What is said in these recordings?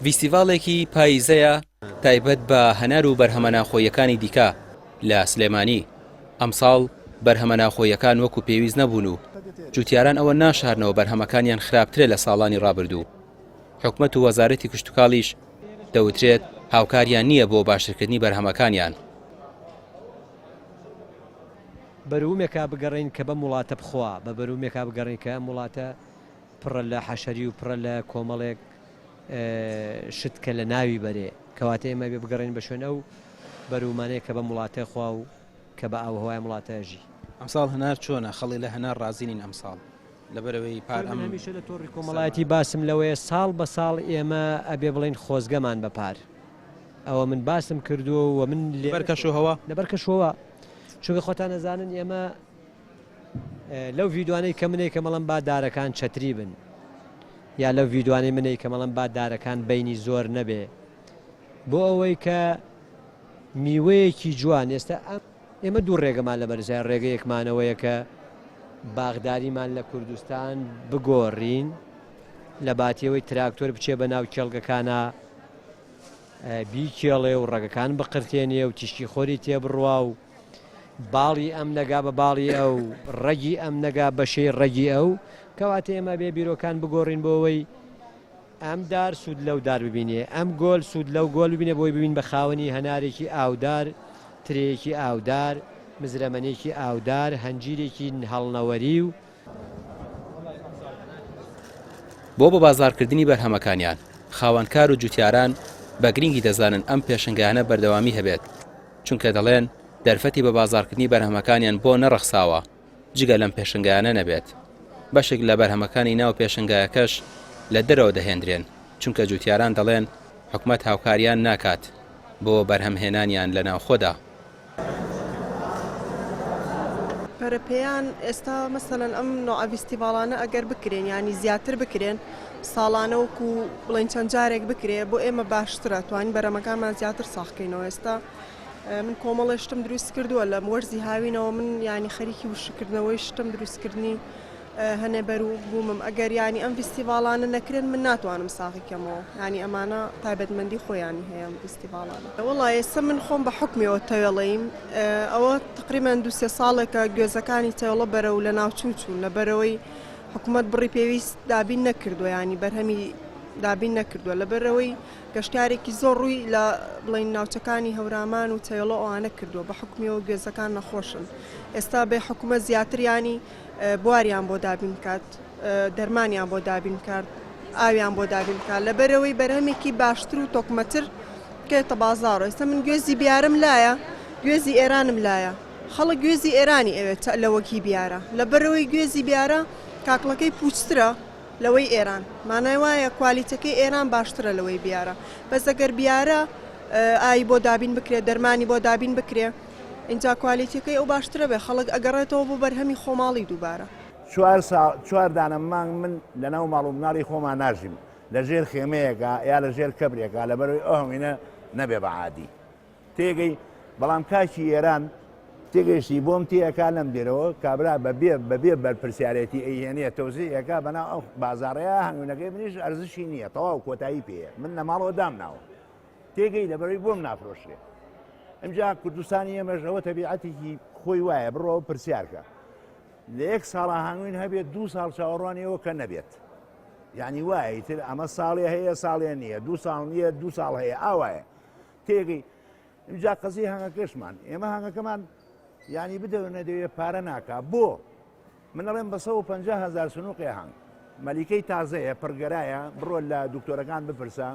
فیستیڤاڵێکی پاییزەیە تایبەت بە هەنار و بەرهەمە ناوخۆییەکانی دیکە لە سلێمانی. ئەمساڵ بەرهەمە ناوخۆییەکان وەکو پێویست نەبوون و جوتیاران ئەوە ناشارنەوە بەرهەمەکانیان خراپترە لە ساڵانی ڕابردوو. حکومەت و وەزارەتی کشتوکاڵیش دەوترێت هاوکاریان نییە بۆ باشترکردنی بەرهەمەکانیان. بەروومێکا بگەڕین کە بە وڵاتە بخوا بە بەروومێکا بگەڕین کە ئەم وڵاتە پڕە لە حەشەری و پڕە لە کۆمەڵێک شتکە لە ناوی بەرێ کەواتە ئێمە بێ بگەڕین بە شوێنە و بەروومانەیە کە بە وڵاتە خوا و کە بە ئاوهەوای وڵاتەژی. ئەمساڵ هەنار چۆنە خەڵی لە هەنار ڕازینین ئەمساڵ لەبەرەوەی پار هەمیشە لە تۆڕی کۆمەڵایەتی باسم لەوەیە ساڵ بە ساڵ ئێمە ئەبێ بڵین خۆزگەمان بە پار. ئەوە من باسم کردووە و من لەبەرکەشەوە لەبەرکەشەوە چونکە خۆتان نەزانن ئێمە لەو ڤیددیوانەی کە منەی کە مەڵم با دارەکان چەتری بن یا لەو ڤیددیوانەی منەی کە مەڵم با دارەکان بینی زۆر نەبێ بۆ ئەوەی کە میوەیەکی جوان ئێستا ئێمە دوو ڕێگەمان لە بەرزای ڕێگەیەکمانەوەیە کە باغداریمان لە کوردستان بگۆڕین لە باتیەوەی تراکتۆر بچێ بە ناو کێڵگەکانە بیکێڵێ و ڕێگەکان بقرتێنێ و تیشکی خۆری تێبڕوا و باڵی ئەم نەگا بە باڵی ئەو ڕەگی ئەم نەگا بەشەی ڕەگی ئەو کەواتە ئێمە بێ بیرۆکان بگۆڕین بۆەوەی ئەم دار سوود لەو دار ببینێ ئەم گۆل سوود لەو گۆل ببینێ بۆی ببین بە خاوەنی هەنارێکی ئاودار ترەیەکی ئاودار مزرەمەنێکی ئاودار هەنجیرێکی هەڵنەوەری و بۆ بە بازارکردنی بەرهەمەکانیان خاوەنکار و جوتیاران بە گرنگی دەزانن ئەم پێشنگانە بەردەوامی هەبێت چونکە دەڵێن دەرفەتی بە بازارکردنی بەرهەمەکانیان بۆ نەڕەخساوە جگە لەم پێشنگانە نەبێت. بەشێک لە بەرهەمەکانی ناو پێشنگایەکەش لە دەرەوە دەهێنرێن چونکە جوتیاران دەڵێن حکومەت هاوکاریان ناکات بۆ بەرهەمهێنانیان لە ناوخۆدا. پەرەپەیان ئێستا مەسەلەن ئەم نوع فیستیڤاڵانە ئەگەر بکرێن ینی زیاتر بکرێن ساڵانە وەکو بڵین چەند جارێک بکرێ بۆ ئێمە باشترە توانین بەرەمەکانمان زیاتر ساختکەینەوە. ئێستا من کۆمەڵی شتم دروست کردووە لە وەرزی هاوینەوە من ینی خەریکی وشکردنەوەی شتم دروستکردنی هەنێ بەرو بوومم ئەگەر ینی ئەم فیستیڤاڵانە نەکرێن من ناتوانم ساغیکەمەوە ینی ئەمانە تایبەتمەندی خۆیانی هەیە فیستیڤاڵانە. وەڵای ئێستا من خۆم بە حکمیەوە تەوێڵەیم ئەوە تقریبان 2-3 ساڵێکە گوێزەکانی تەوێڵە بەرە و لە ناوچوو چوون لەبەرەوەی حکوومەت بڕی پێویست دابین نەکردووە ینی بەرهەمی دابین نەکردووە لەبەرەوەی گەشتارێکی زۆر ڕووی لە بڵین ناوچەکانی هەورامان و تەوێڵە ئەوانە کردووە بە حکمیەوە گوێزەکان نەخۆشن. ئێستا بێ حکوومەت زیاتر ینی بواریان بۆ دابین بکات دەرمانیان بۆ دابین کرد ئاویان بۆ دابین بکات لەبەرەوەی بەرهەمێکی باشتر و تۆکمەتر کێتە بازاڕ. ئێستا من گوێزی بیارم لایە گوێزی ئێرانم لایە خەڵک گوێزی ئێرانی ئەوێت لەوەکی بیارە لەبەرەوەی گوێزی بیارە کاکڵەکەی پوچترە لەوەی ئێران مانای وایە کوالیتەکەی ئێران باشترە لەوەی بیارە بەس ئەگەر بیارە ئای بۆ دابین بکرێت دەرمانی بۆ دابین بکرێ اینجا کوالیتەکەی ئەو باشترە بێ خەڵک ئەگەڕێتەوە بۆ بەرهەمی خۆماڵی دووبارە. 4 دانە مانگ من لەناو ماڵ و مناڵی خۆمان ناژیم لەژێر خێمەیەکە یا لەژێر کەبرێکە لەبەرەوەی ئەوهینە نەبێ بەعادی تێگەی بەڵام کاکی ئێران تێگەشتی بۆم تێەکە لەم دێرەوە کابرا بەبێ بەرپرسیارەتی ئەیهێنێت تەوزیەکە بەناو ئەو بازاڕەیە هەنگوونەکەی منیش ئەرزشی نییە تەواو کۆتایی پێەیە من نەماڵەوە دامناوە تێگەی لەبەرەوەی بۆم نافرۆشێ. ئەمجا کوردستانی ئێمەژەوە تەبیعەتێکی خۆی وایە بڕەوە پرسیارکە لە 1 ساڵە هەنگوین هەبێت 2 ساڵ چاوەڕوانیەوە کە نەبێت یعنی وایە تر ئەمە ساڵێ هەیە ساڵێ نییە 2 ساڵ نییە 2 ساڵ هەیە ئاوایە تێگەی ئەمجا قەزی هەنگەکەشمان ئێمە هەنگەکەمان ینی بدەونە دەوێت پارە ناکا بۆ منەڵێن بە 150,000 سنووقێ هەنگ مەلیکەی تازەیە پڕگەرایە بڕۆ لە دکتۆرەکان بپرسە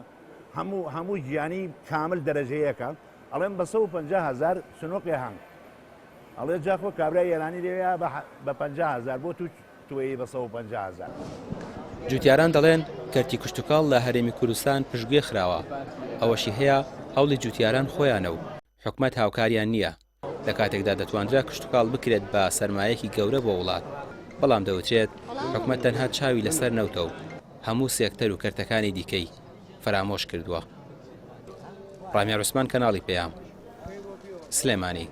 هەموو گیانی کامل دەرەجەیەکە ئەڵێن بە 150,000 سنووقێ هەنگ ئەڵێ جاخۆ کابرای ئێرانی لێوەیە بە 50,000 بۆ توێی بە 150,000. جوتیاران دەڵێن کەرتی کشتتوکاڵ لە هەرێمی کوردستان پشتگوێ خراوە ئەوەشی هەیە هەوڵی جوتیاران خۆیانە و حکومەت هاوکاریان نییە لە کاتێکدا دەتوانرا کشتتوکاڵ بکرێت بە سەرمایەکی گەورە بۆ وڵات بەڵام دەوترێت حکومەت تەنها چاوی لەسەر نەوتە و هەموو سێکتەر و کەرتەکانی دیکەی فرامۆش کردووە. ڕامیار عوسمان کەناڵی پێیام سلێمانی.